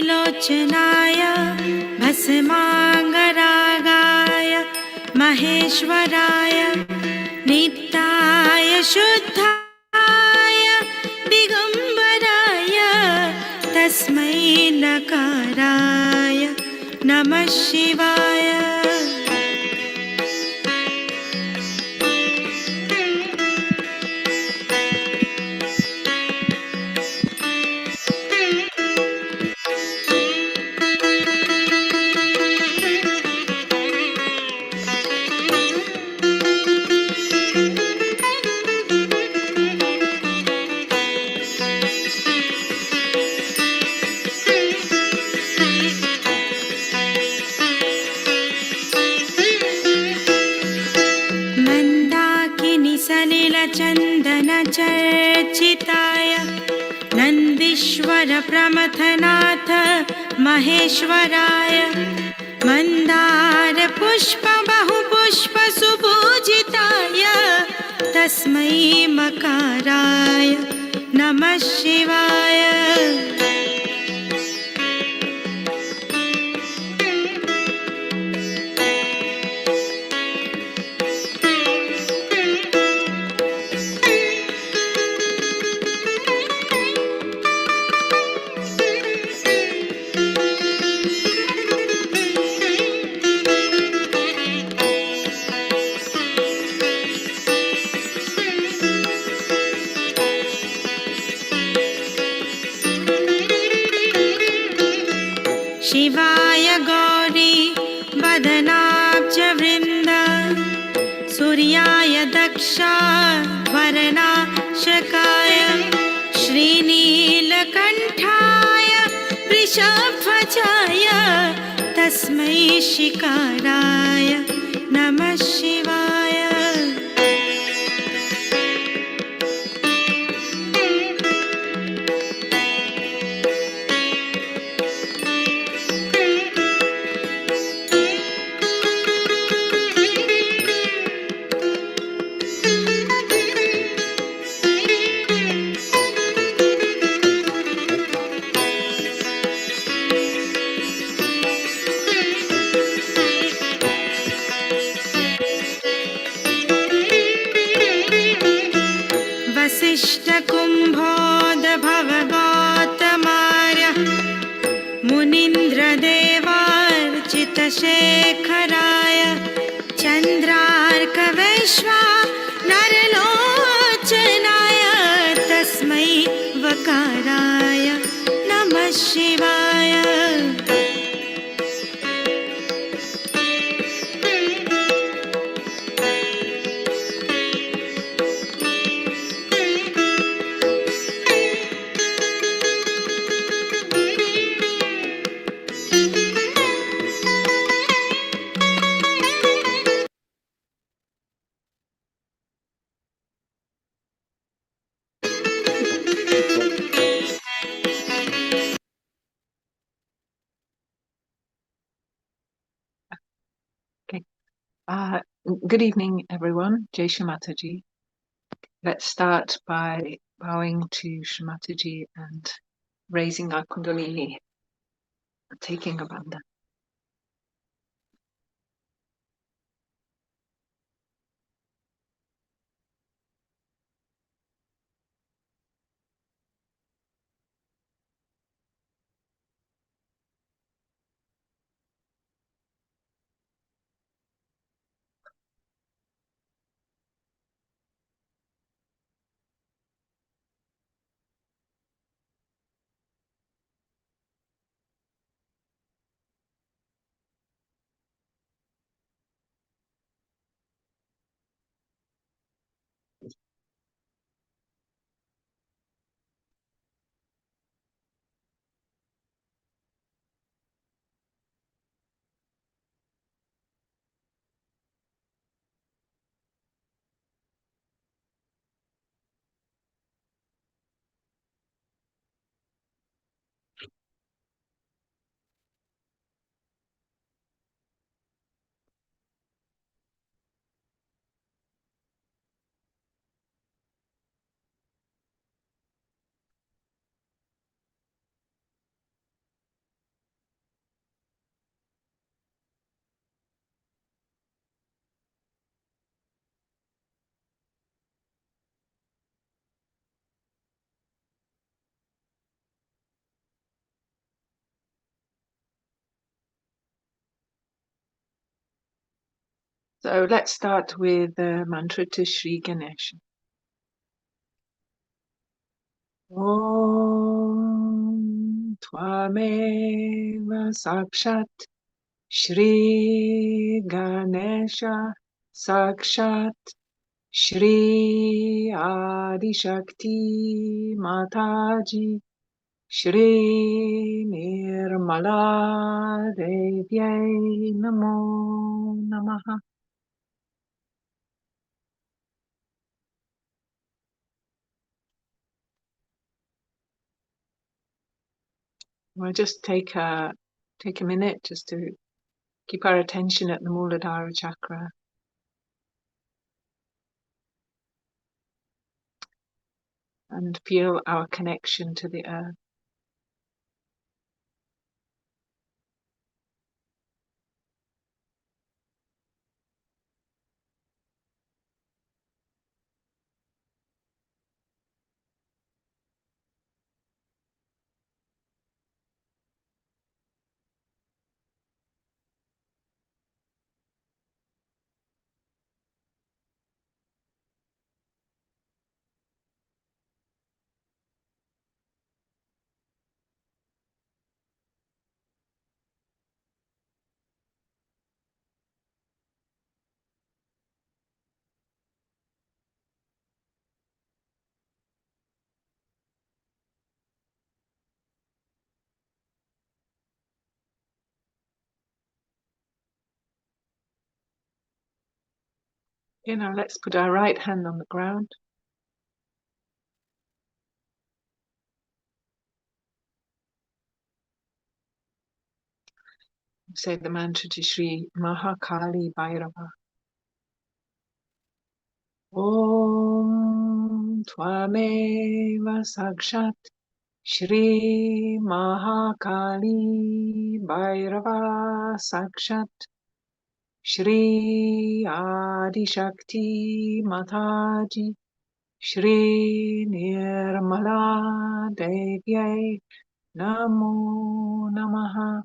त्रिलोचनाय भस्माङ्गरागाय महेश्वराय नित्याय शुद्धाय दिगम्बराय तस्मै नकाराय नमः शिवाय। चन्दनचर्चिताय नन्दीश्वर प्रमथनाथ महेश्वराय मन्दार पुष्प बहुपुष्प सुपूजिताय तस्मै मकाराय नमः शिवाय। शिवाय गौरी वदनाब्जवृन्द सूर्याय दक्षा वरनाशकाय श्रीनीलकण्ठाय वृषध्वजाय तस्मै शिकाराय नमः शिवाय। वसिष्ठकुम्भोद्भव गौतमार्य मुनीन्द्रदेवार्चितशेखराय चन्द्रार्कवैश्वानरलोचनाय तस्मै वकाराय नमः शिवाय। Okay. Good evening, everyone. Jai Shri Mataji. Let's start by bowing to Shri Mataji and raising our Kundalini, taking a bandha. So let's start with the mantra to Sri Ganesha. Om Tvameva Sakshat Shri Ganesha Sakshat Shri Adi Shakti Mataji Shri Nirmala Devyai Namo Namaha. We'll just take a minute just to keep our attention at the Muladhara chakra and feel our connection to the earth. Let's put our right hand on the ground. Say the mantra to Sri Mahakali Bhairava. Om Tvameva Sakshat Shri Mahakali Bhairava Sakshat Shri Adi Shakti Mataji Shri Nirmala Devyai Namo Namaha.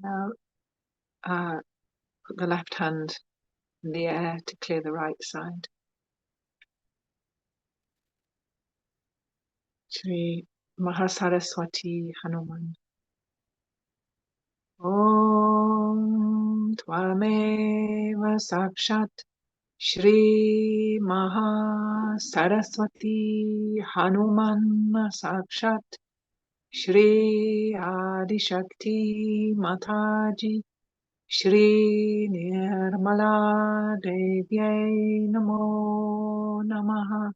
Now put the left hand in the air to clear the right side. Shri Mahasaraswati Hanuman. Om Tvameva Sakshat Shri Mahasaraswati Hanuman Sakshat Shri Adi Shakti Mataji Shri Nirmala Devyai Namo Namaha.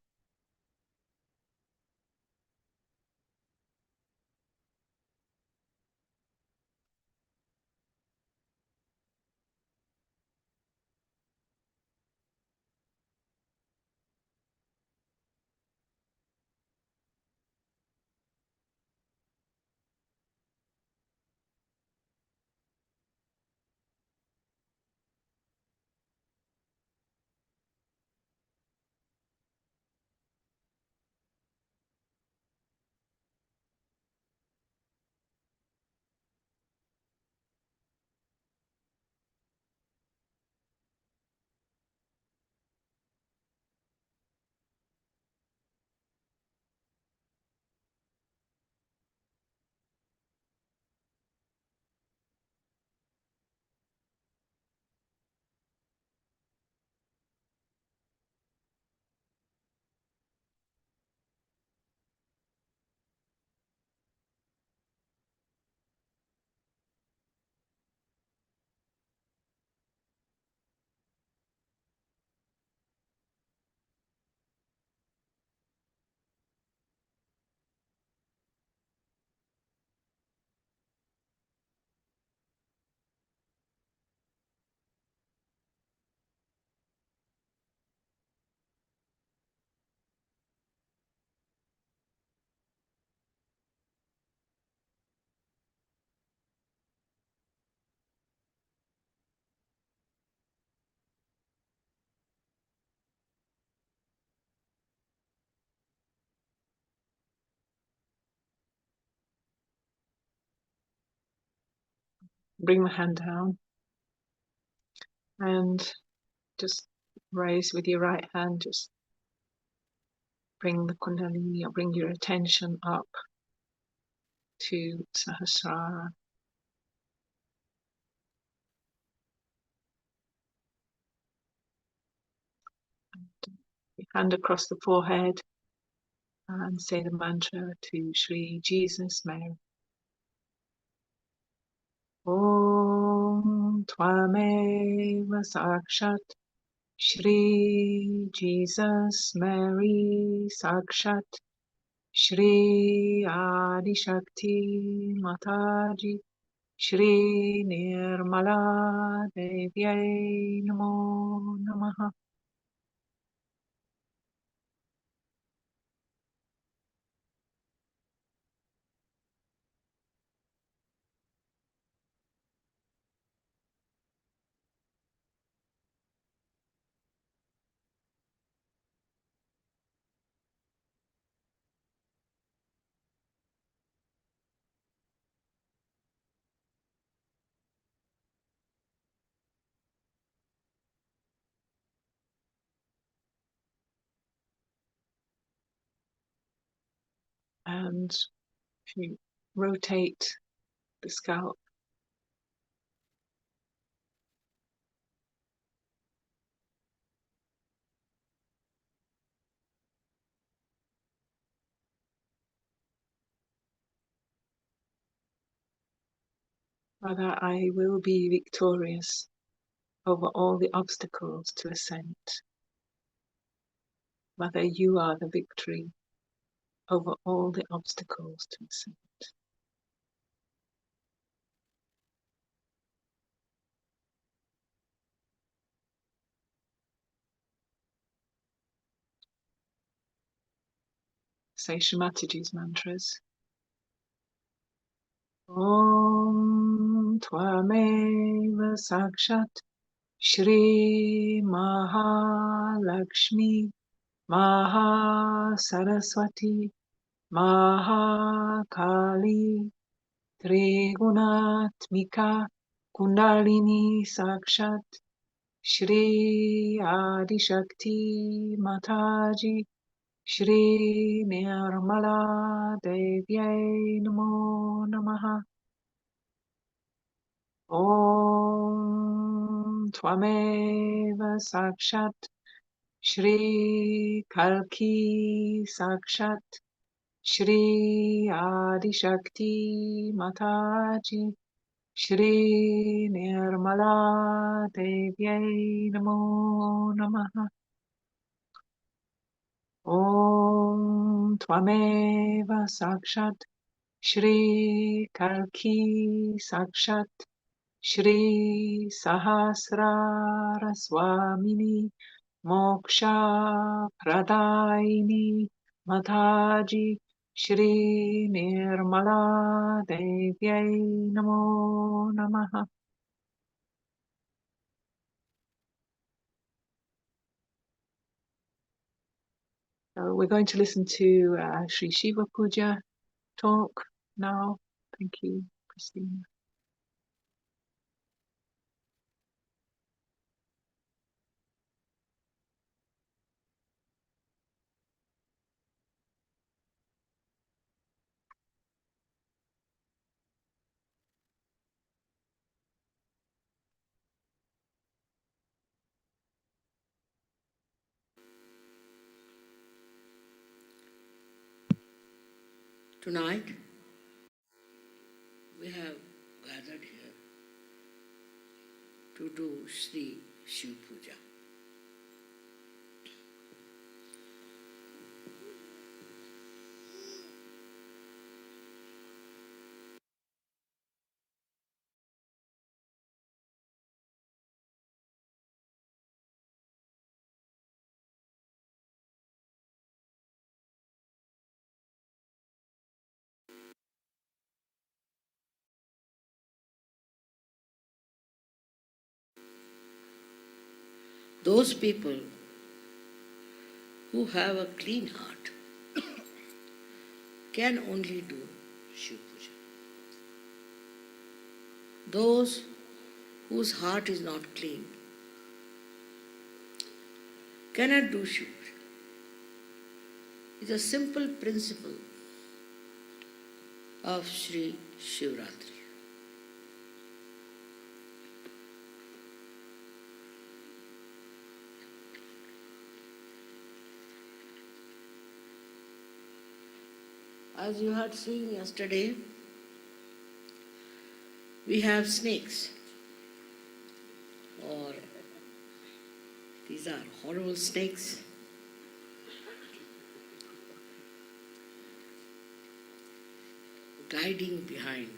Bring the hand down and just raise with your right hand. Just bring the Kundalini or bring your attention up to Sahasrara. Your hand across the forehead and say the mantra to Shri Jesus Mary. Om Tvameva Sakshat Shri Jesus Mary Sakshat Shri Adi Shakti Mataji Shri Nirmala Devyai Namo Namaha. And if you rotate the scalp, Father, I will be victorious over all the obstacles to ascent. Mother, you are the victory over all the obstacles to ascent. Say Shri mantras. Om Tvameva Sakshat Shri Mahalakshmi Maha Saraswati Maha Kali Trigunatmika Kundalini Sakshat Shri Adi Shakti Mataji Shri Nirmala Devyai Namo Namaha. Om Tvameva Sakshat Shri Kalki Sakshat Shri Adi Shakti Mataji Shri Nirmala Devyai Namo Namaha. Om Tvameva Sakshat Shri Kalki Sakshat Shri Sahasrara Swamini Moksha Pradaini Mataji Shri Nirmala Devyai Namo Namaha. So we're going to listen to Sri Shiva Puja talk now. Thank you, Christine. Tonight, we have gathered here to do Sri Shiv Puja. Those people who have a clean heart can only do Shiv Puja. Those whose heart is not clean cannot do Shiv Puja. It's a simple principle of Sri Shivratri. As you had seen yesterday, we have snakes, or these are horrible snakes. Gliding behind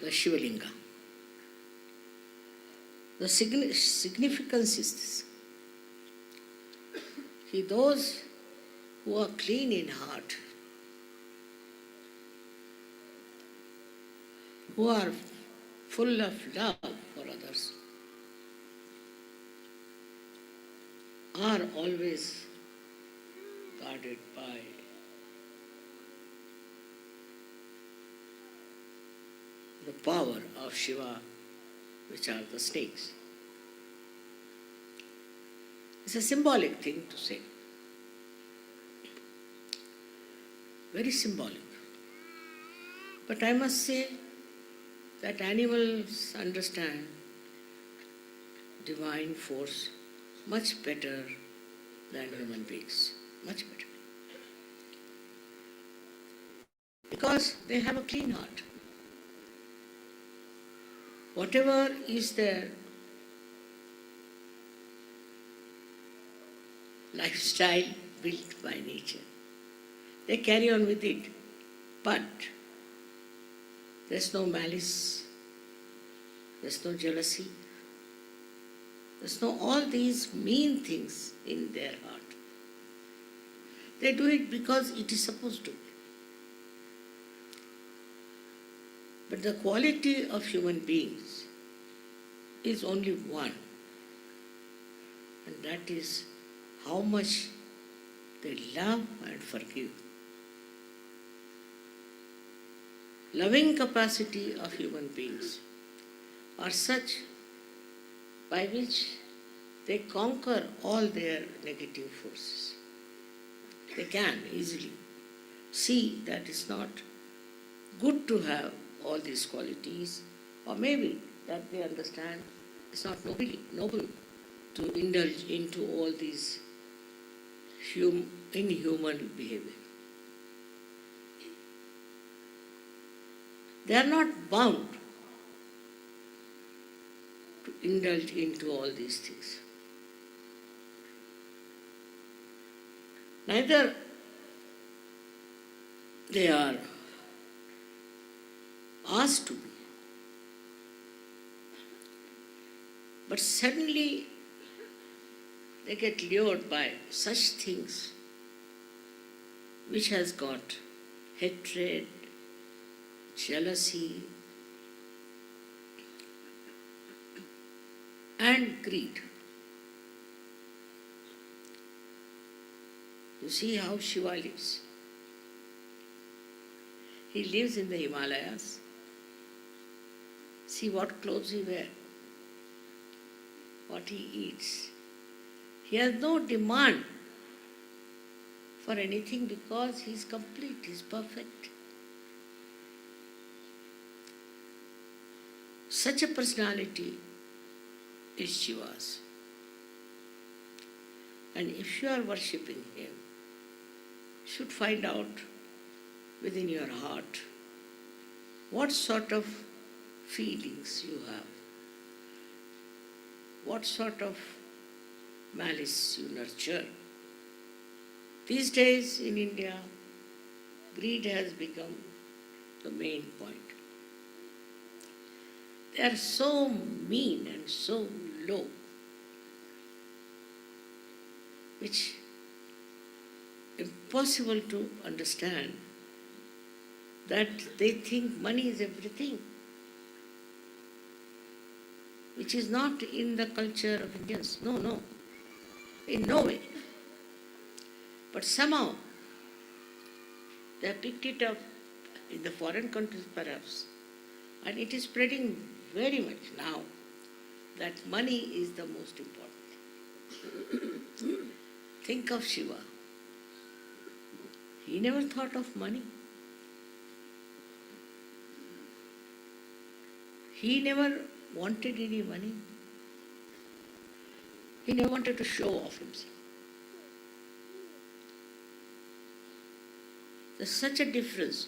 the Shivalinga. The significance is this. See, those who are clean in heart, who are full of love for others, are always guarded by the power of Shiva, which are the snakes. It's a symbolic thing to say. Very symbolic. But I must say that animals understand divine force much better than human beings. Much better. Because they have a clean heart. Whatever is their lifestyle built by nature, they carry on with it. But there's no malice, there's no jealousy, there's no all these mean things in their heart. They do it because it is supposed to be. But the quality of human beings is only one, and that is how much they love and forgive. Loving capacity of human beings are such by which they conquer all their negative forces. They can easily see that it's not good to have all these qualities, or maybe that they understand it's not noble to indulge into all these inhuman behavior. They are not bound to indulge into all these things. Neither they are asked to be. But suddenly they get lured by such things which has got hatred, jealousy, and greed. You see how Shiva lives. He lives in the Himalayas. See what clothes he wears, what he eats. He has no demand for anything because he is complete, he is perfect. Such a personality is Shiva's. And if you are worshipping him, you should find out within your heart what sort of feelings you have, what sort of malice you nurture. These days in India, greed has become the main point. They are so mean and so low, which impossible to understand that they think money is everything, which is not in the culture of Indians. No, in no way. But somehow they have picked it up in the foreign countries perhaps. And it is spreading very much now that money is the most important. Think of Shiva. He never thought of money. He never wanted any money. He never wanted to show off himself. There's such a difference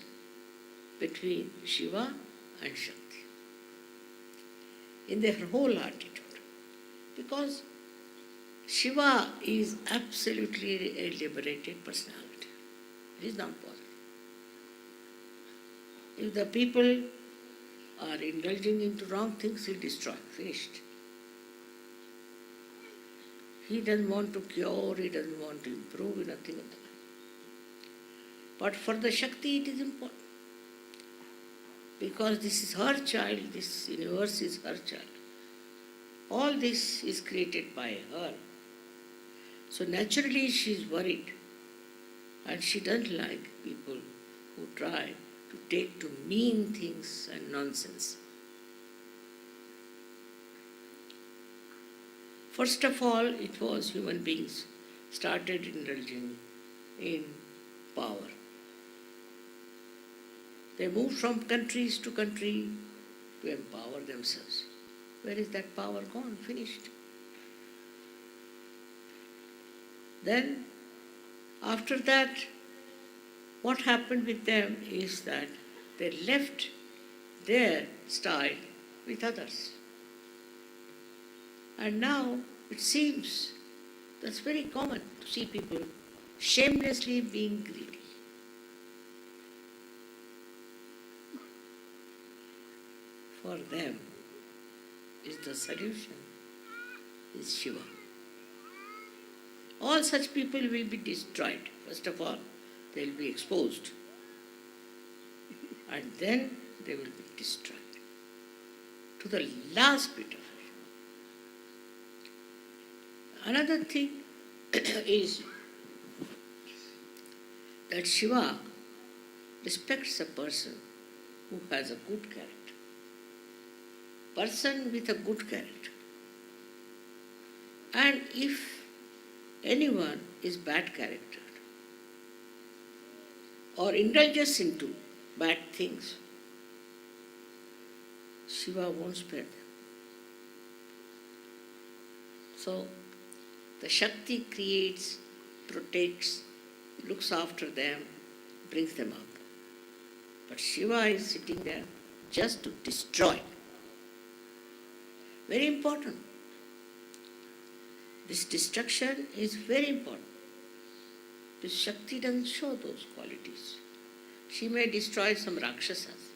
between Shiva and Shakti in their whole attitude. Because Shiva is absolutely a liberated personality. He is not bothered. If the people are indulging into wrong things, he'll destroy. Finished. He doesn't want to cure, he doesn't want to improve, nothing of that. But for the Shakti it is important. Because this is her child, this universe is her child. All this is created by her. So naturally she is worried. And she doesn't like people who try to take to mean things and nonsense. First of all, it was human beings started indulging in power. They moved from countries to country to empower themselves. Where is that power gone? Finished. Then, after that, what happened with them is that they left their style with others. And now it seems that's very common to see people shamelessly being greedy. For them is the solution is Shiva. All such people will be destroyed. First of all, they will be exposed. And then they will be destroyed. To the last bit of it. Another thing is that Shiva respects a person who has a good character. Person with a good character. And if anyone is bad character or indulges into bad things, Shiva won't spare them. So, the Shakti creates, protects, looks after them, brings them up. But Shiva is sitting there just to destroy. Very important. This destruction is very important. This Shakti doesn't show those qualities. She may destroy some Rakshasas,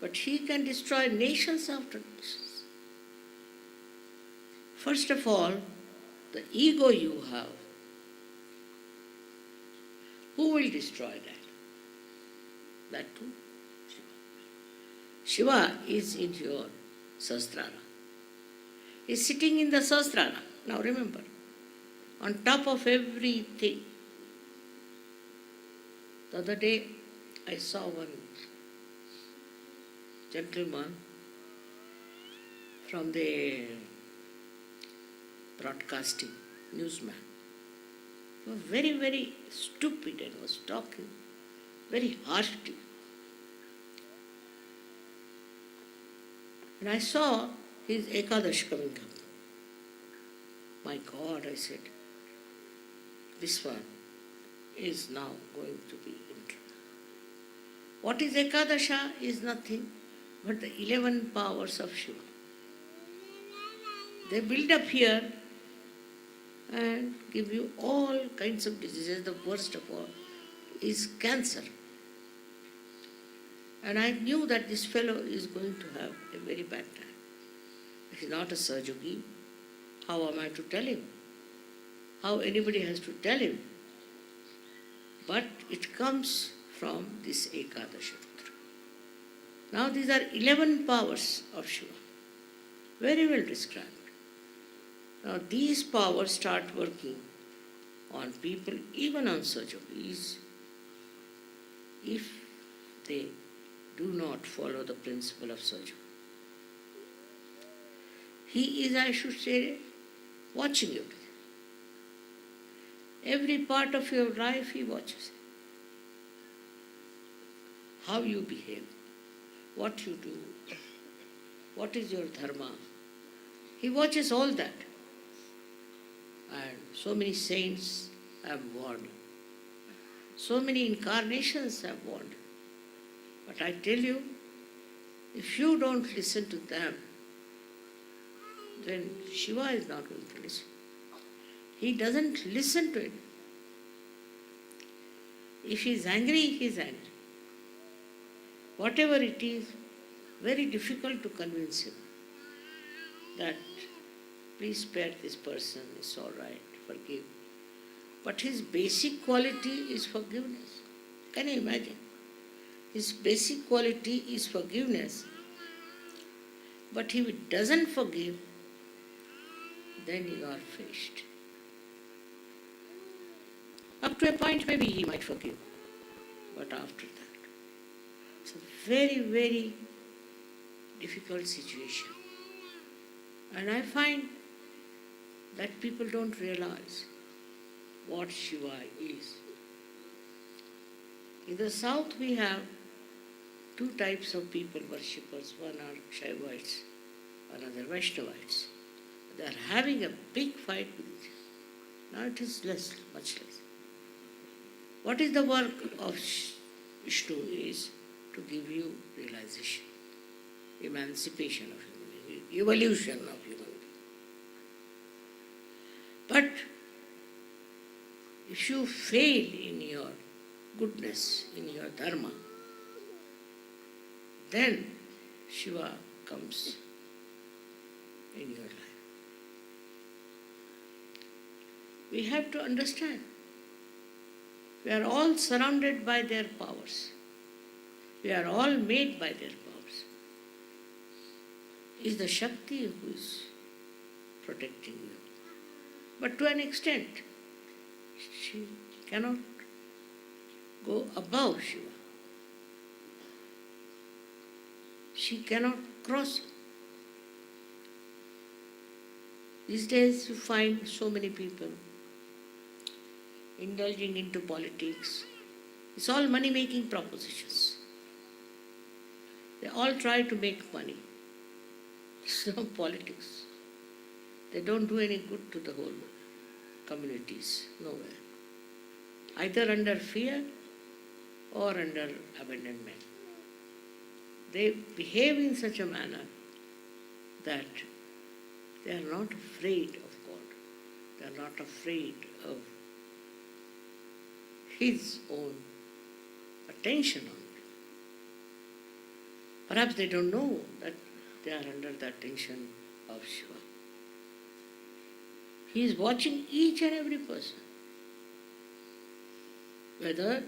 but she can destroy nations after nations. First of all, the ego you have, who will destroy that? That too, Shiva. Shiva is in your Sahasrara. He is sitting in the Sahasrara. Now remember, on top of everything. The other day, I saw one gentleman from the broadcasting newsman. He was very, very stupid and was talking very harshly. And I saw his Ekadash coming up. My God, I said, this one is now going to be in trouble. What is Ekadasha is nothing but the 11 powers of Shiva. They build up here and give you all kinds of diseases. The worst of all is cancer. And I knew that this fellow is going to have a very bad time. He is not a Sahajogi. How am I to tell him? How anybody has to tell him? But it comes from this Ekadasha. Now these are 11 powers of Shiva. Very well described. Now these powers start working on people, even on Sahajogis, if they do not follow the principle of SYUK. He is, I should say, watching you. Every part of your life he watches. How you behave, what you do, what is your dharma. He watches all that. And so many saints have warned. So many incarnations have warned. But I tell you, if you don't listen to them, then Shiva is not going to listen. He doesn't listen to it. If he is angry, he is angry. Whatever it is, very difficult to convince him that please spare this person, it's all right, forgive. But his basic quality is forgiveness. Can you imagine? His basic quality is forgiveness. But if he doesn't forgive, then you are finished. Up to a point, maybe he might forgive. But after that, it's a very, very difficult situation. And I find that people don't realize what Shiva is. In the south we have two types of people, worshippers. One are Shaivites, another Vaishnavites. They are having a big fight with each other. Now it is less, much less. What is the work of Vishnu is to give you realization, emancipation of human being, evolution of human being. But if you fail in your goodness, in your dharma, then Shiva comes in your life. We have to understand, we are all surrounded by their powers. We are all made by their powers. It's the Shakti who is protecting you. But to an extent, she cannot go above Shiva. She cannot cross him. These days you find so many people indulging into politics. It's all money-making propositions. They all try to make money. It's no politics. They don't do any good to the whole communities, nowhere. Either under fear or under abandonment. They behave in such a manner that they are not afraid of God. They are not afraid of His own attention on them. Perhaps they don't know that they are under the attention of Shiva. He is watching each and every person. Whether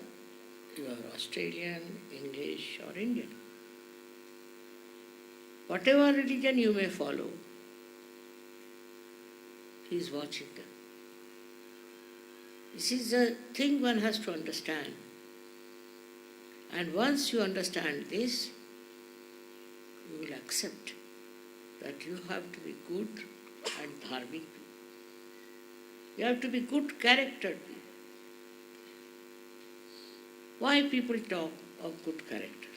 you are Australian, English or Indian. Whatever religion you may follow, He is watching them. This is a thing one has to understand. And once you understand this, you will accept that you have to be good and dharmic people. You have to be good charactered people. Why people talk of good character?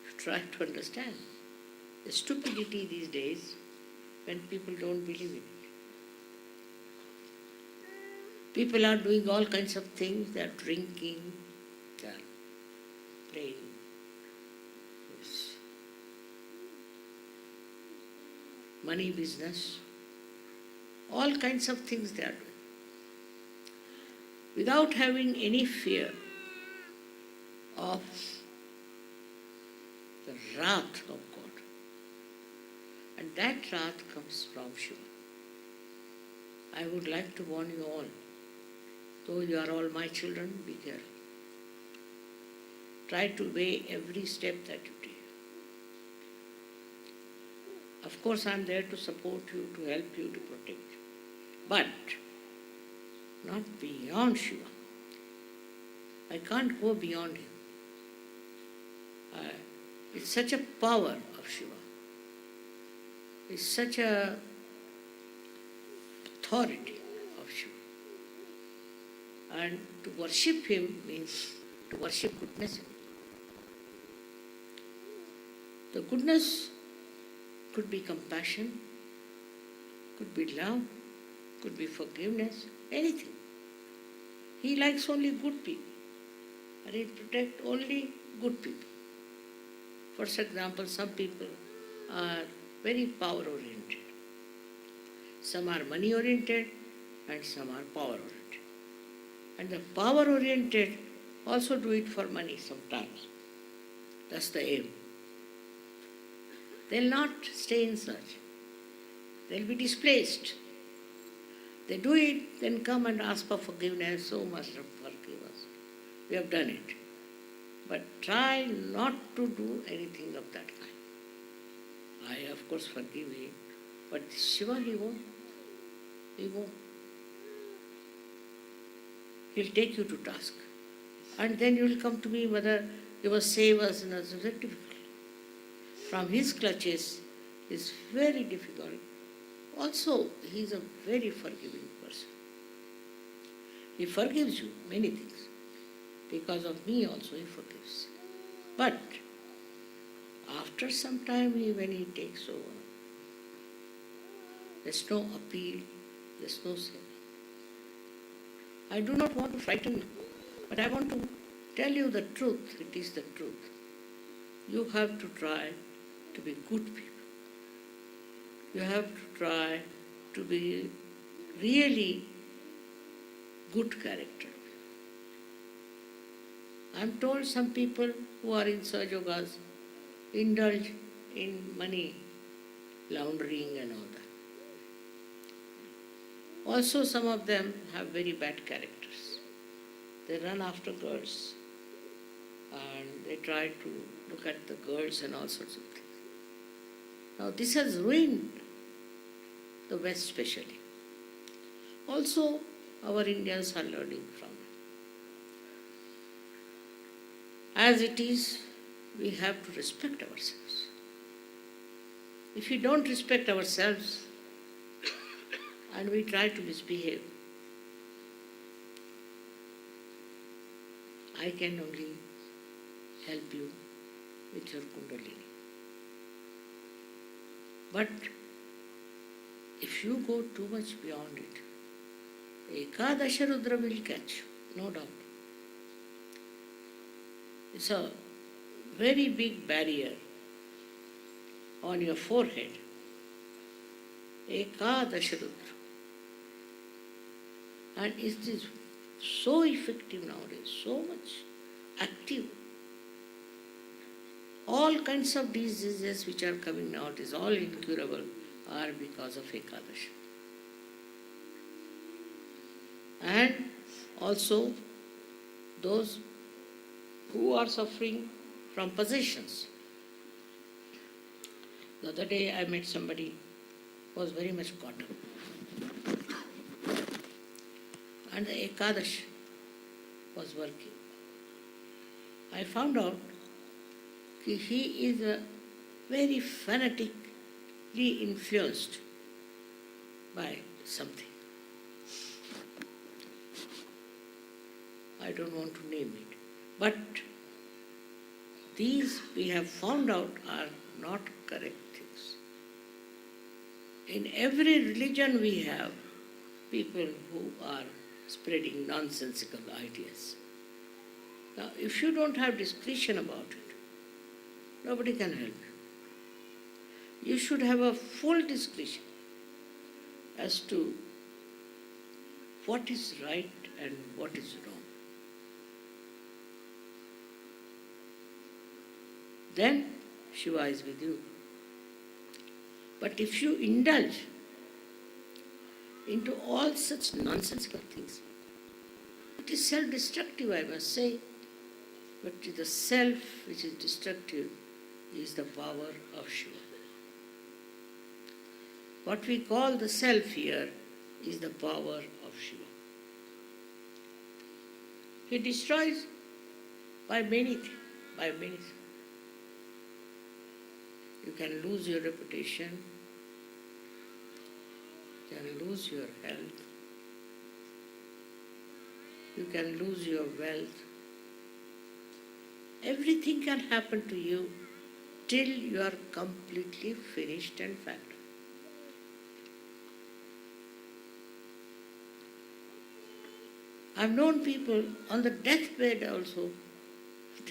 You try to understand. The stupidity these days when people don't believe in it. People are doing all kinds of things. They are drinking, they are playing this money business, all kinds of things they are doing without having any fear of the wrath of God. And that wrath comes from Shiva. I would like to warn you all, though you are all my children, be careful. Try to weigh every step that you take. Of course, I am there to support you, to help you, to protect you. But not beyond Shiva. I can't go beyond him. It's such a power of Shiva. It's such a authority of Shiva. And to worship him means to worship goodness. The goodness could be compassion, could be love, could be forgiveness, anything. He likes only good people, and he protects only good people. For example, some people are very power oriented. Some are money oriented and some are power oriented. And the power oriented also do it for money sometimes. That's the aim. They'll not stay in search. They'll be displaced. They do it, then come and ask for forgiveness. So much forgive us. We have done it. But try not to do anything of that kind. I, of course, forgive him. But Shiva, he won't. He won't. He'll take you to task. And then you will come to me whether you must save us, and it's very difficult. From his clutches is very difficult. Also, he is a very forgiving person. He forgives you many things. Because of me also he forgives. But after some time, when he takes over, there's no appeal, there's no saving. I do not want to frighten you, but I want to tell you the truth. It is the truth. You have to try to be good people. You have to try to be really good character. I'm told some people who are in Sahaja Yogas indulge in money laundering and all that. Also, some of them have very bad characters. They run after girls and they try to look at the girls and all sorts of things. Now, this has ruined the West especially. Also, our Indians are learning from it. As it is, we have to respect ourselves. If we don't respect ourselves and we try to misbehave, I can only help you with your Kundalini. But if you go too much beyond it, Ekadasha Rudra will catch you, no doubt. It's a very big barrier on your forehead. Ekadasha Rudra. And it is so effective nowadays, so much active. All kinds of diseases which are coming nowadays, all incurable, are because of Ekadasha. And also those who are suffering from possessions. The other day I met somebody who was very much caught up. And the Ekadash was working. I found out that he is a very fanatically influenced by something. I don't want to name it. But these we have found out are not correct things. In every religion we have people who are spreading nonsensical ideas. Now, if you don't have discretion about it, nobody can help you. You should have a full discretion as to what is right and what is wrong. Then Shiva is with you. But if you indulge into all such nonsensical things, it is self-destructive, I must say. But the self which is destructive is the power of Shiva. What we call the self here is the power of Shiva. He destroys by many things, by many things. You can lose your reputation, you can lose your health, you can lose your wealth. Everything can happen to you till you are completely finished and fat. I've known people on the deathbed also,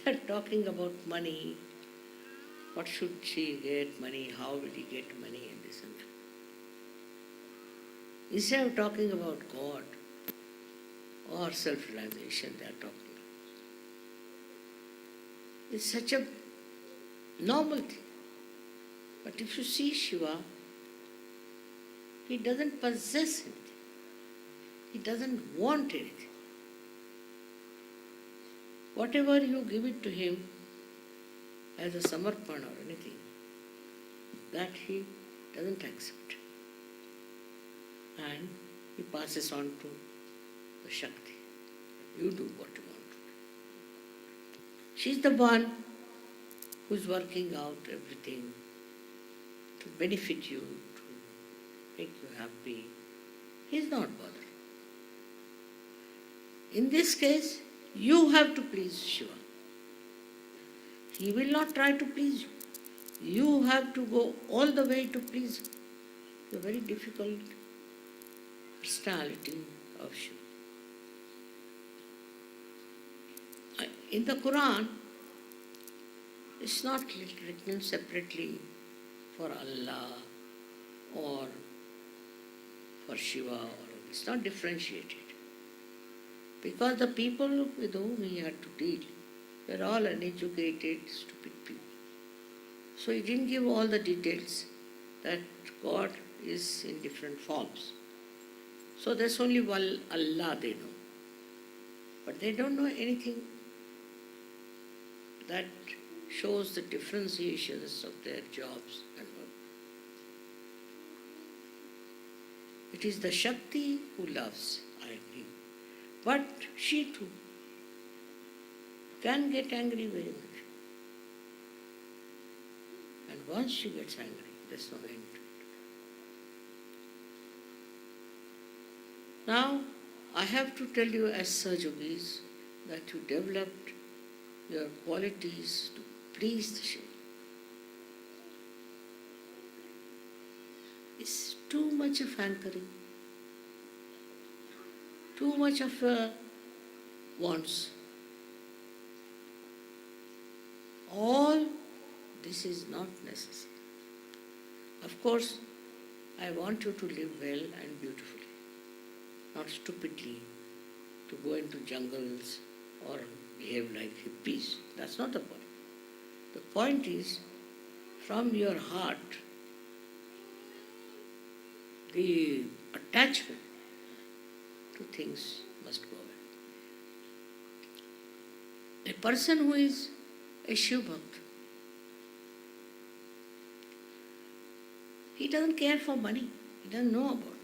they're talking about money. What should she get money? How will he get money? And this and that. Instead of talking about God or self-realization, they are talking. It's such a normal thing. But if you see Shiva, he doesn't possess anything. He doesn't want anything. Whatever you give it to him as a samarpan or anything, that he doesn't accept. And he passes on to the Shakti. You do what you want to do. She's the one who's working out everything to benefit you, to make you happy. He's not bothered. In this case, you have to please Shiva. He will not try to please you. You have to go all the way to please him. It's a very difficult personality of Shiva. In the Quran, it's not written separately for Allah or for Shiva, or it's not differentiated. Because the people with whom he had to deal were all uneducated, stupid people. So he didn't give all the details that God is in different forms. So there's only one Allah they know. But they don't know anything that shows the differentiations of their jobs and work. It is the Shakti who loves, I agree. But she too can get angry very much. And once she gets angry, there's no end to it. Now, I have to tell you as Sajogis that you developed your qualities to please the Shiva. It's too much of hankering, too much of wants. All this is not necessary. Of course, I want you to live well and beautifully, not stupidly, to go into jungles or behave like hippies. That's not the point. The point is, from your heart, the attachment to things must go away. A person who is a Shiv Bhakt, he doesn't care for money. He doesn't know about money.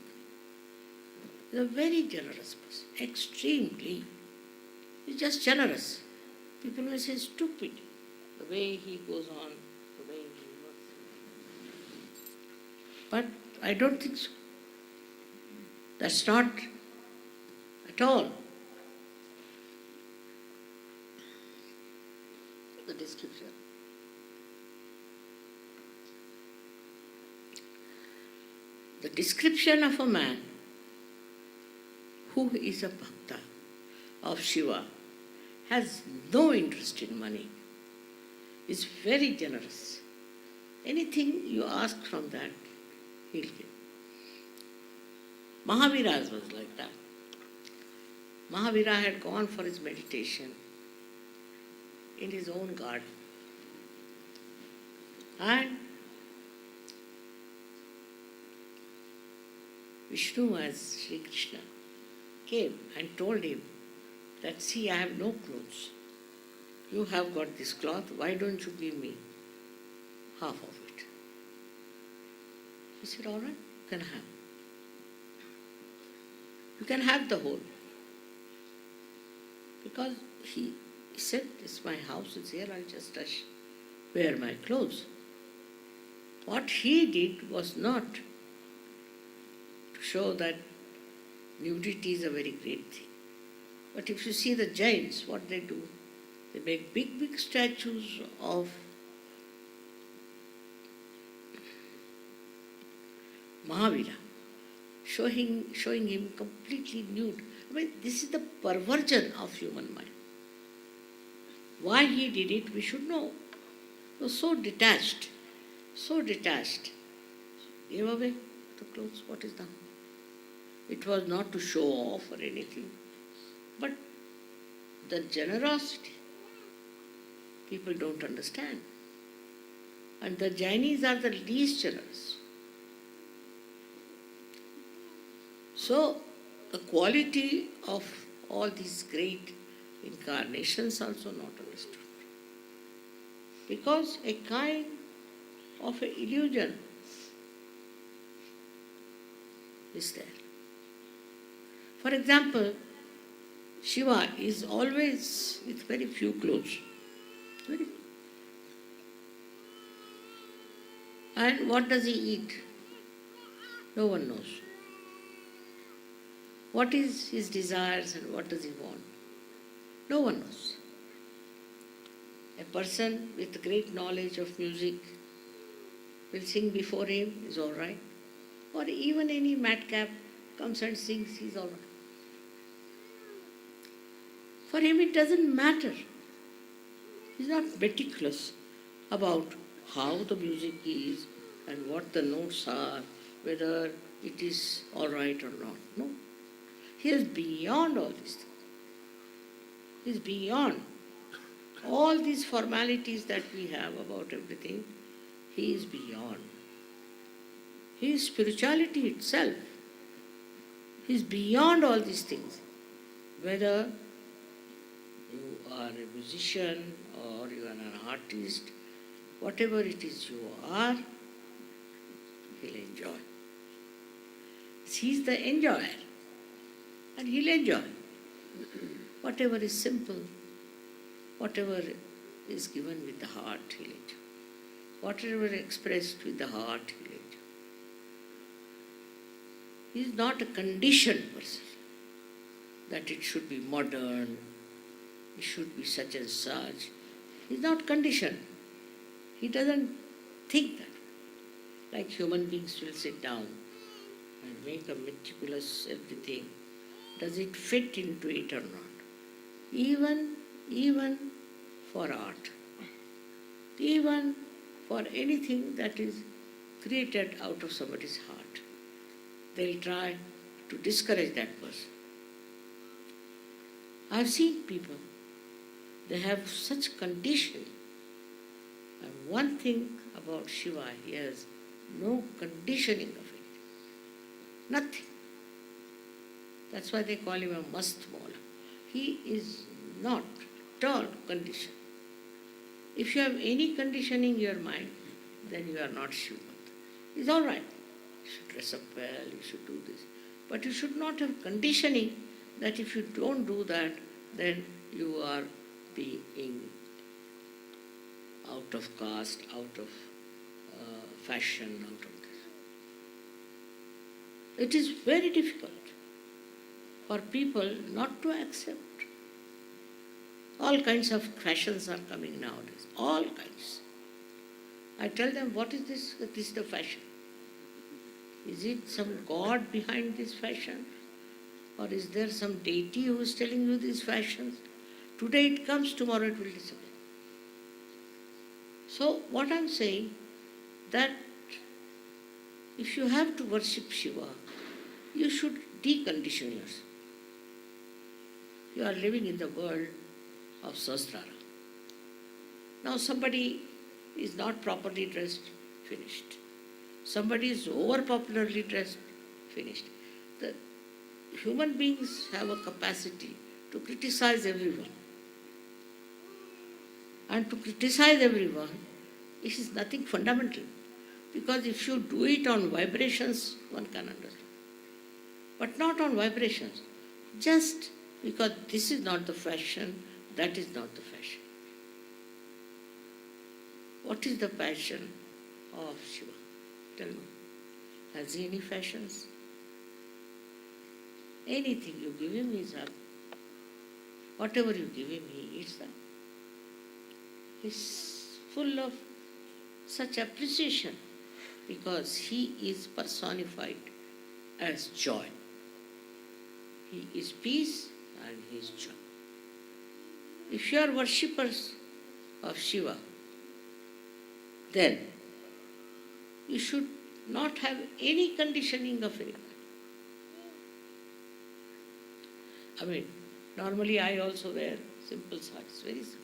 He's a very generous person, extremely. He's just generous. People will say stupid, the way he goes on, the way he works. But I don't think so. That's not at all the description. The description of a man who is a bhakta of Shiva, has no interest in money, is very generous. Anything you ask from that, he'll give. Mahavira was like that. Mahavira had gone for his meditation in his own garden. And Vishnu, as Sri Krishna, came and told him that, see, I have no clothes. You have got this cloth, why don't you give me half of it? He said, all right, you can have. You can have the whole. Because he said, it's my house, it's here, I'll just wear my clothes. What he did was not to show that nudity is a very great thing. But if you see the Jains, what they do, they make big, big statues of Mahavira, showing him completely nude. I mean, this is the perversion of human mind. Why he did it, we should know. He was so detached, so detached. Gave away the clothes, what is done? It was not to show off or anything, but the generosity people don't understand. And the Jainis are the least generous. So, the quality of all these great incarnations also not understood. Because a kind of an illusion is there. For example, Shiva is always with very few clothes. Very. And what does he eat? No one knows. What is his desires and what does he want? No one knows. A person with great knowledge of music will sing before him, is all right. Or even any madcap comes and sings, he's all right. For him it doesn't matter. He's not meticulous about how the music is and what the notes are, whether it is all right or not. No. He is beyond all these things. He is beyond all these formalities that we have about everything. He is beyond. He is spirituality itself. He is beyond all these things. Whether you are a musician or you are an artist, whatever it is you are, he'll enjoy. He's the enjoyer. And he'll enjoy. Whatever is simple, whatever is given with the heart, he'll enjoy. Whatever is expressed with the heart, he'll enjoy. He is not a conditioned person, that it should be modern, it should be such and such. He is not conditioned. He doesn't think that. Like human beings will sit down and make a meticulous everything. Does it fit into it or not? Even for art, even for anything that is created out of somebody's heart, they'll try to discourage that person. I've seen people, they have such conditioning. And one thing about Shiva, he has no conditioning of it. Nothing. That's why they call him a mast mola. He is not at all conditioned. If you have any conditioning in your mind, then you are not Shiva. It's all right. You should dress up well, you should do this. But you should not have conditioning that if you don't do that, then you are being out of caste, out of fashion, out of this. It is very difficult for people not to accept. All kinds of fashions are coming nowadays. All kinds. I tell them, what is this? This is the fashion. Is it some god behind this fashion? Or is there some deity who is telling you these fashions? Today it comes, tomorrow it will disappear. So what I'm saying, that if you have to worship Shiva, you should decondition yourself. You are living in the world of Sahasrara. Now somebody is not properly dressed, finished. Somebody is over popularly dressed, finished. The human beings have a capacity to criticize everyone. And to criticize everyone, it is nothing fundamental. Because if you do it on vibrations, one can understand. But not on vibrations. Just because this is not the fashion, that is not the fashion. What is the passion of Shiva? Tell me, has he any fashions? Anything you give him, he's happy. Whatever you give him, he eats that. He's full of such appreciation because he is personified as joy. He is peace and he is joy. If you are worshippers of Shiva, then you should not have any conditioning of any kind. I mean, normally I also wear simple sarees, very simple.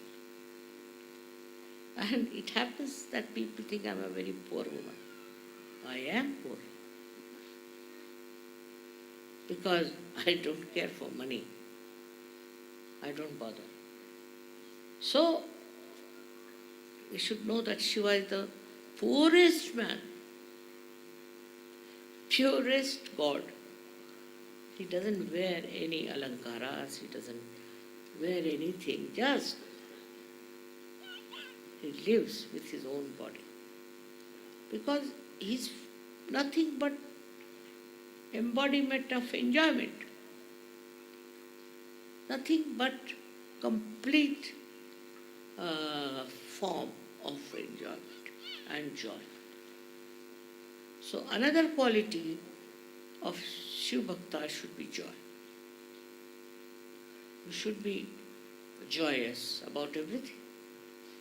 And it happens that people think I'm a very poor woman. I am poor. Because I don't care for money. I don't bother. So, we should know that Shiva is the poorest man, purest God. He doesn't wear any alankaras, he doesn't wear anything, just he lives with his own body. Because he's nothing but embodiment of enjoyment. Nothing but complete form of enjoyment and joy. So another quality of Shiv Bhakta should be joy. You should be joyous about everything.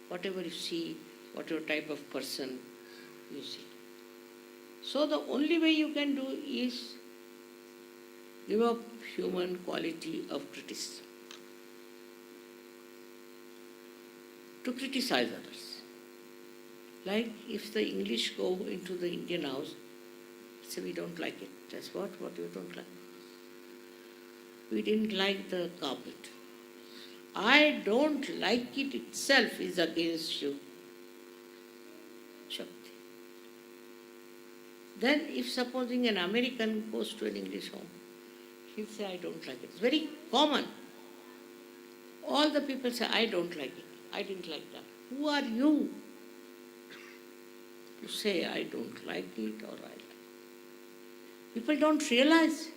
Whatever you see, whatever type of person you see. So the only way you can do is give up human quality of criticism. To criticize others. Like if the English go into the Indian house, say we don't like it. That's what you don't like. We didn't like the carpet. I don't like it itself is against you. Shakti. Then if supposing an American goes to an English home, he'll say, I don't like it. It's very common. All the people say, I don't like it. I didn't like that. Who are you to say, I don't like it or I like it? People don't realize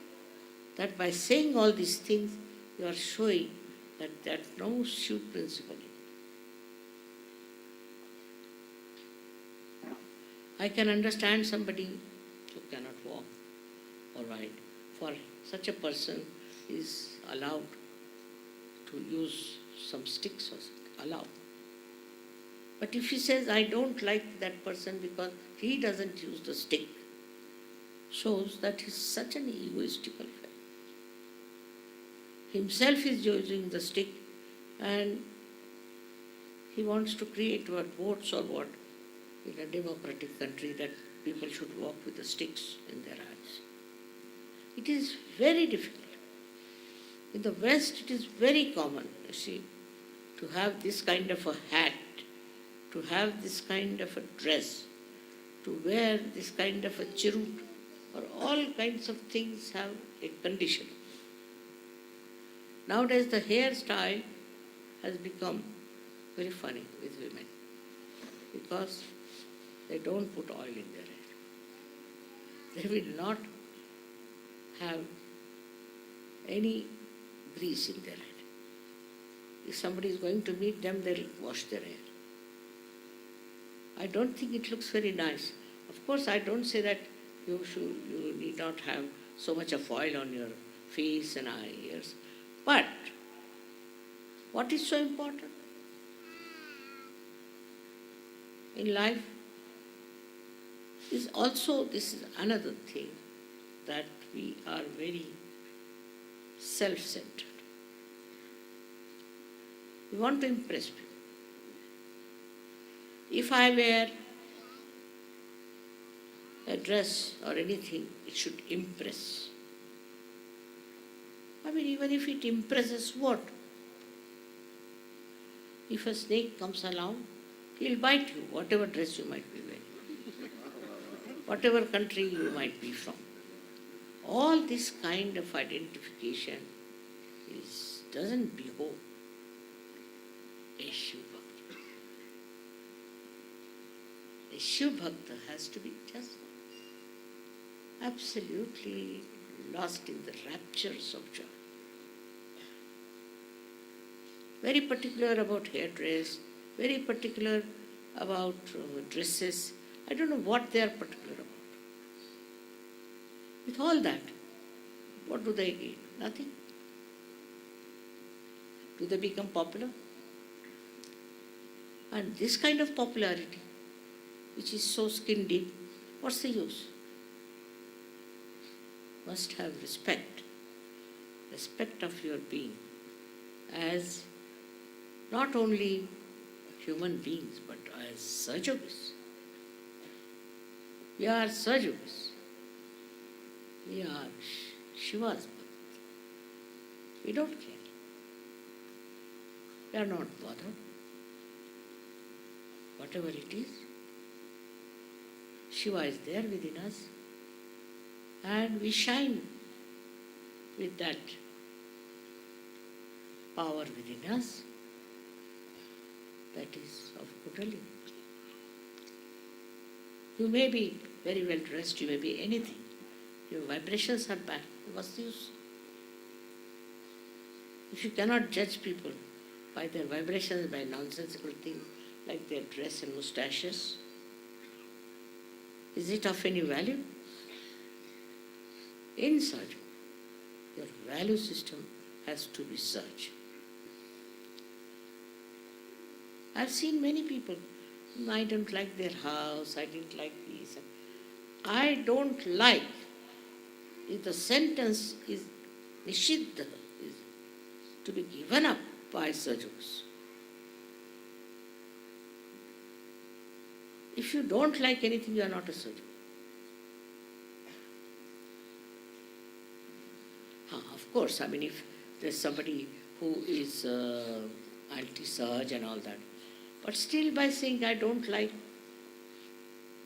that by saying all these things, you are showing that there's no Shiv principle. I can understand somebody who cannot walk or ride. For such a person is allowed to use some sticks or something. Allowed. But if he says, I don't like that person because he doesn't use the stick, shows that he's such an egoistical fellow. Himself is using the stick and he wants to create what votes or what in a democratic country that people should walk with the sticks in their hands. It is very difficult. In the West it is very common, you see, to have this kind of a hat, to have this kind of a dress, to wear this kind of a chirut, or all kinds of things have a condition. Nowadays the hairstyle has become very funny with women because they don't put oil in their hair. They will not have any grease in their head. If somebody is going to meet them, they'll wash their hair. I don't think it looks very nice. Of course, I don't say that you need not have so much of oil on your face and ears. But what is so important in life is also, this is another thing, that we are very self-centered. We want to impress people. If I wear a dress or anything, it should impress. I mean, even if it impresses what? If a snake comes along, he'll bite you, whatever dress you might be wearing, whatever country you might be from. All this kind of identification doesn't behold a Shiv Bhakta. A Shiv Bhakta has to be just absolutely lost in the raptures of joy. Very particular about hairdress, very particular about dresses. I don't know what they are particular about. With all that, what do they gain? Nothing. Do they become popular? And this kind of popularity, which is so skin deep, what's the use? Must have respect of your being as not only human beings but as SYUKs. We are SYUKs. We are Shiva's birth. We don't care. We are not bothered. Whatever it is, Shiva is there within us, and we shine with that power within us that is of Kundalini. You may be very well dressed, you may be anything. Your vibrations are bad. What's the use? If you cannot judge people by their vibrations, by nonsensical things like their dress and moustaches, is it of any value? In such, your value system has to be such. I've seen many people, I don't like their house, I didn't like this. I don't like, if the sentence is nishiddha, is to be given up by SYUKs. If you don't like anything, you are not a SYUK. Of course, I mean, if there's somebody who is anti-SYUK and all that, but still by saying, I don't like,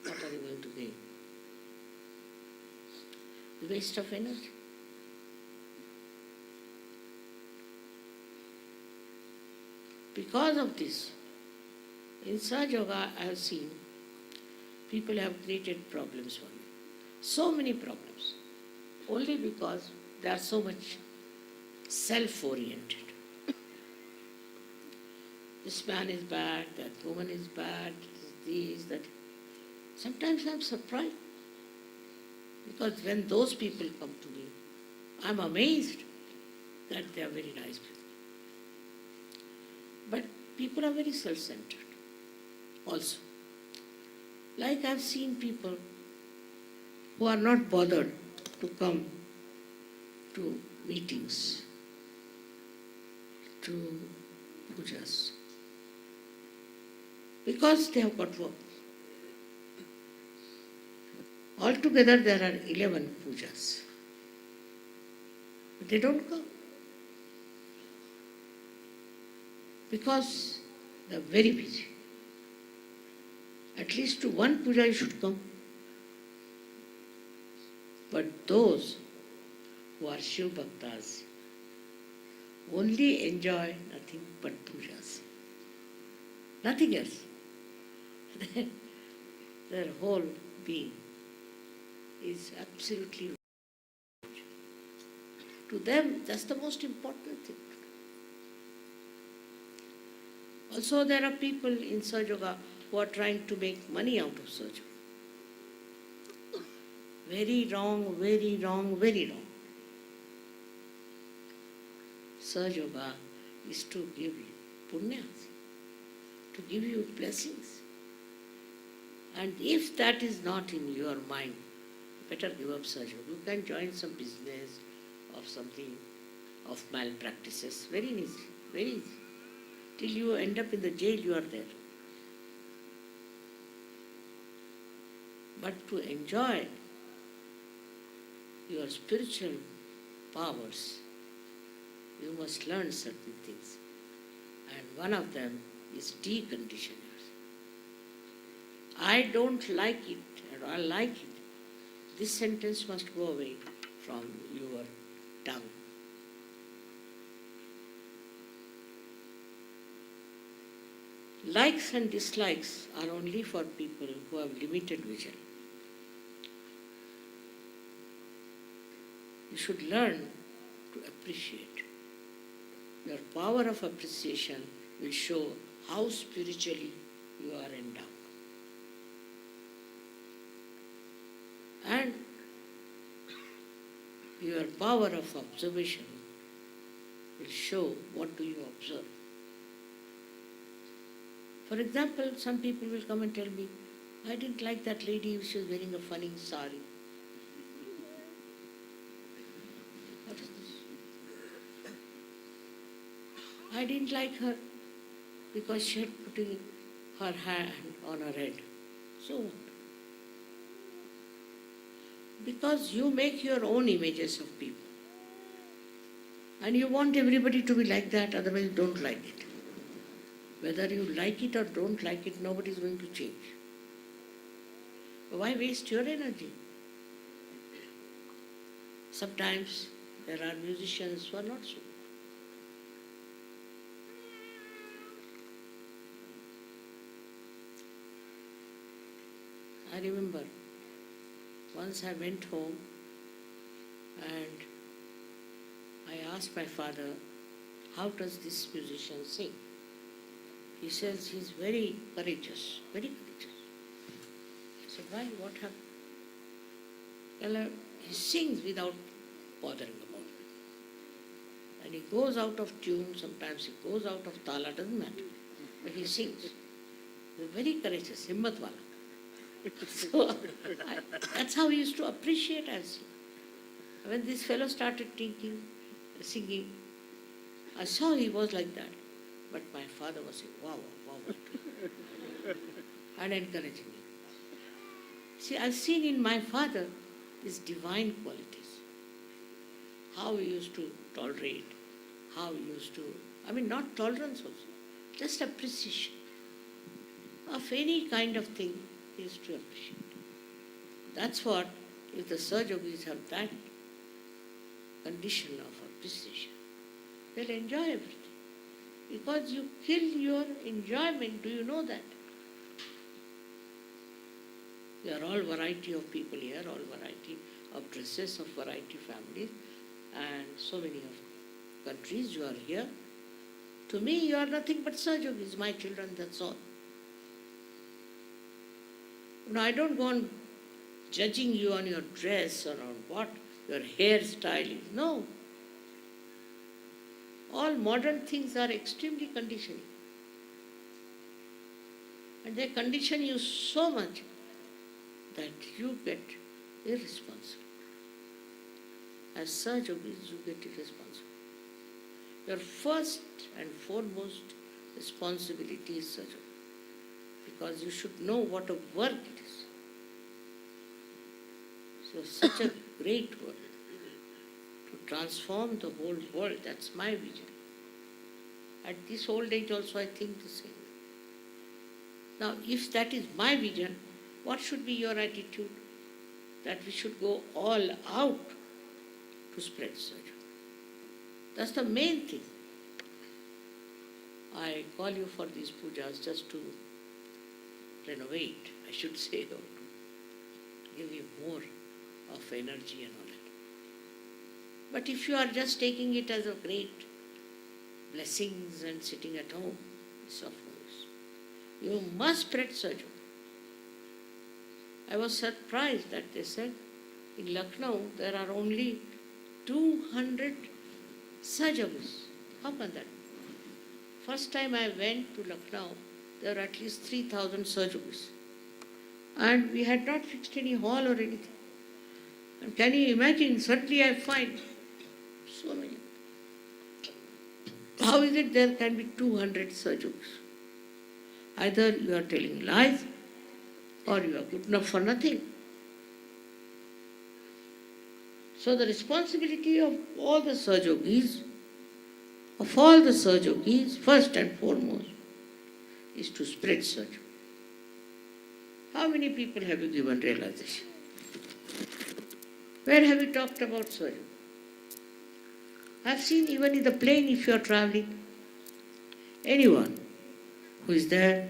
what are you going to gain? The waste of energy. Because of this, in Sahaja Yoga, I have seen people have created problems for me. So many problems. Only because they are so much self-oriented. This man is bad, that woman is bad, this, that. Sometimes I am surprised. Because when those people come to me, I am amazed that they are very nice people. But people are very self-centered also. Like I've seen people who are not bothered to come to meetings, to pujas, because they have got work. Altogether there are 11 pujas. But they don't come. Because they are very busy. At least to one puja you should come. But those who are Shiv Bhaktas only enjoy nothing but pujas. Nothing else. Their whole being is absolutely. To them, that's the most important thing. Also, there are people in Sahaja Yoga who are trying to make money out of Sahaja Yoga. Very wrong, very wrong, very wrong. Sahaja Yoga is to give you punyas, to give you blessings. And if that is not in your mind, better give up Sahaja Yoga. You can join some business of something, of malpractices. Very easy, very easy. Till you end up in the jail, you are there. But to enjoy your spiritual powers, you must learn certain things. And one of them is decondition yourself. I don't like it, or I like it. This sentence must go away from your tongue. Likes and dislikes are only for people who have limited vision. You should learn to appreciate. Your power of appreciation will show how spiritually you are endowed. And your power of observation will show what do you observe. For example, some people will come and tell me, I didn't like that lady, she was wearing a funny sari. What is this? I didn't like her because she had putting her hand on her head. So what? Because you make your own images of people. And you want everybody to be like that, otherwise you don't like it. Whether you like it or don't like it, nobody is going to change. Why waste your energy? Sometimes there are musicians who are not so. I remember once I went home and I asked my father, how does this musician sing? He says he's very courageous, very courageous. I said, why? What happened? Well, he sings without bothering about it. And he goes out of tune, sometimes he goes out of tala, doesn't matter. But he sings. He's very courageous, himmat wala. So that's how he used to appreciate us. When this fellow started singing, I saw he was like that. But my father was saying, wow, wow, wow, and encouraging me. See, I've seen in my father these divine qualities. How he used to tolerate, how he used to, not tolerance also, just appreciation of any kind of thing he used to appreciate. That's what, if the Sahaja-yogis have that condition of appreciation, they'll enjoy everything. Because you kill your enjoyment, do you know that? There are all variety of people here, all variety of dresses, of variety families, and so many of countries you are here. To me, you are nothing but Sahaja-yogis, my children, that's all. No, I don't go on judging you on your dress or on what your hairstyle is. No. All modern things are extremely conditioning. And they condition you so much that you get irresponsible. As Sahaja-yogis, you get irresponsible. Your first and foremost responsibility is Sahaja-yoga. Because you should know what a work it is. So such a great work to transform the whole world, that's my vision. At this old age also I think the same. Now if that is my vision, what should be your attitude? That we should go all out to spread Sahaja. That's the main thing. I call you for these pujas just to renovate, I should say, or to give you more of energy and all that. But if you are just taking it as a great blessings and sitting at home, it's of no use. You must spread Sahaja. I was surprised that they said in Lucknow there are only 200 Sahaja-yogis. How can that be? First time I went to Lucknow, there were at least 3,000 Sahaja-yogis. And we had not fixed any hall or anything. And can you imagine, suddenly I find so many. How is it there can be 200 Sahaja-yogis? Either you are telling lies or you are good enough for nothing. So the responsibility of all the Sahaja-yogis, first and foremost, is to spread Sahaja. How many people have you given realization? Where have you talked about Sahaja? I've seen even in the plane if you are traveling, anyone who is there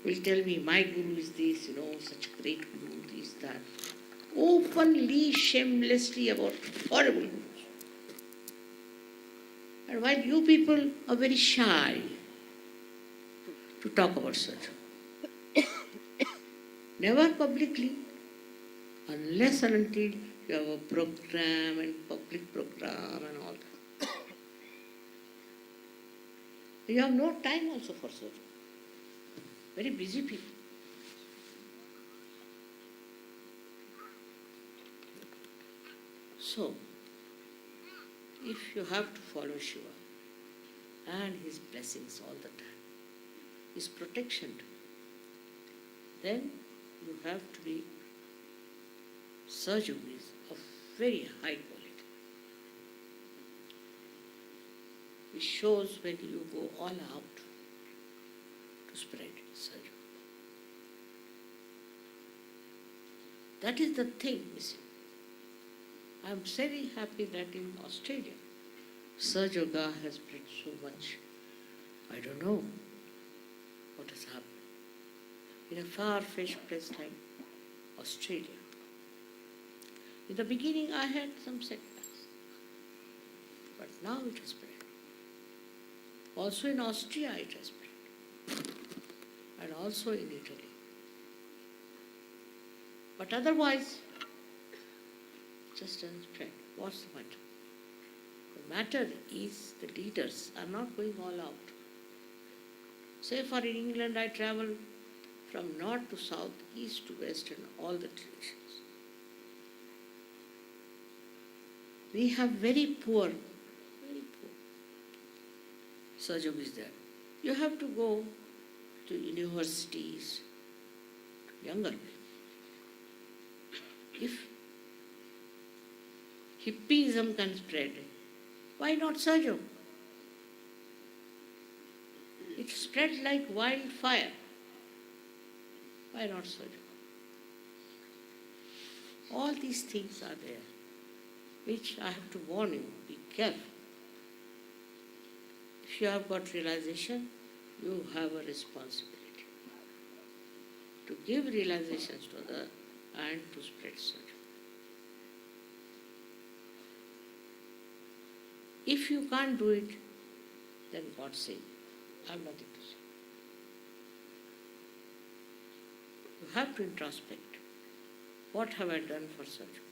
will tell me, my guru is this, such a great guru, this, that. openly, shamelessly about horrible news. And while you people are very shy to talk about such, never publicly, unless and until you have a program and public program and all that. You have no time also for such. Very busy people. So, if you have to follow Shiva and his blessings all the time, his protection, then you have to be surgeries of very high quality. It shows when you go all out to spread surgery. That is the thing missing. I am very happy that in Australia, Surge Yoga has spread so much. I don't know what has happened. In a far-fetched place like Australia. In the beginning, I had some setbacks, but now it has spread. Also in Austria, it has spread, and also in Italy. But otherwise, it just doesn't spread. What's the matter? The matter is the leaders are not going all out. Say for in England, I travel from north to south, east to west, and all the directions. We have very poor surgeries there. You have to go to universities, to younger people. If hippiesm can spread, why not surgery? It spread like wildfire. Why not surgery? All these things are there, which I have to warn you, be careful. If you have got realization, you have a responsibility to give realizations to others and to spread surgery. If you can't do it, then God save you. I have nothing to say. You have to introspect. What have I done for surgery?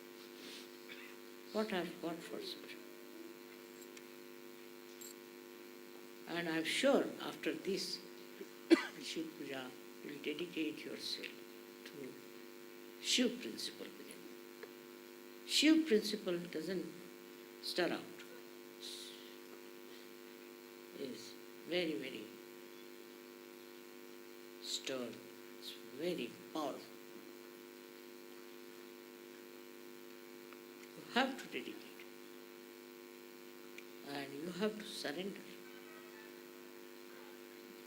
What I have got for surgery? And I am sure after this, Shiv Puja will dedicate yourself to Shiv principle within. Shiv principle doesn't stir out. It's very, very stern. It's very powerful. You have to dedicate. And you have to surrender.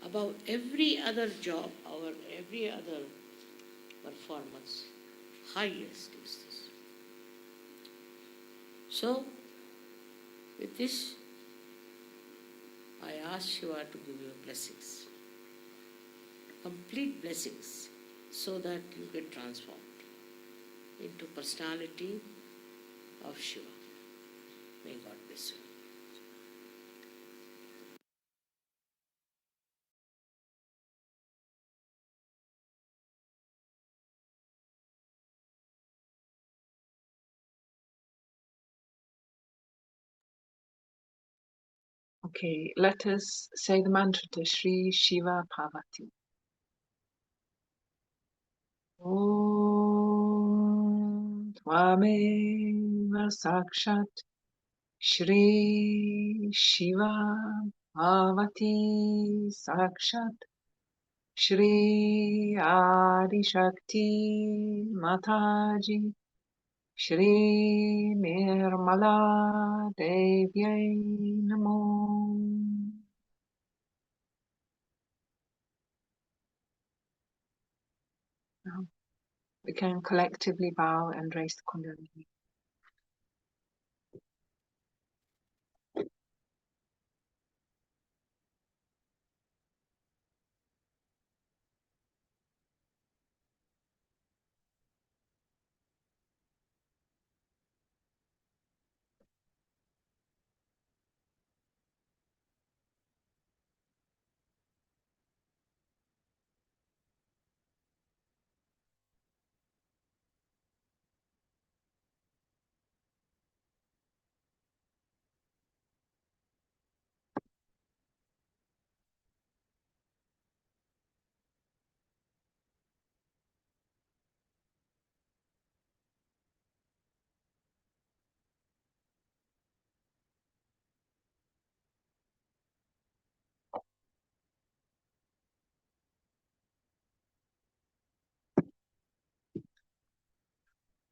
Above every other job or every other performance, highest is this. So, with this, I ask Shiva to give you blessings, complete blessings, so that you get transformed into personality of Shiva. May God bless you. Okay, let us say the mantra to Sri Shiva Parvati. Om Tvameva Sakshat Shri Shiva Parvati Sakshat Shri Adi Shakti Mataji Shri Nirmala Devyai Namo. Now we can collectively bow and raise the Kundalini.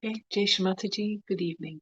Okay, Jai Shri Mataji, good evening.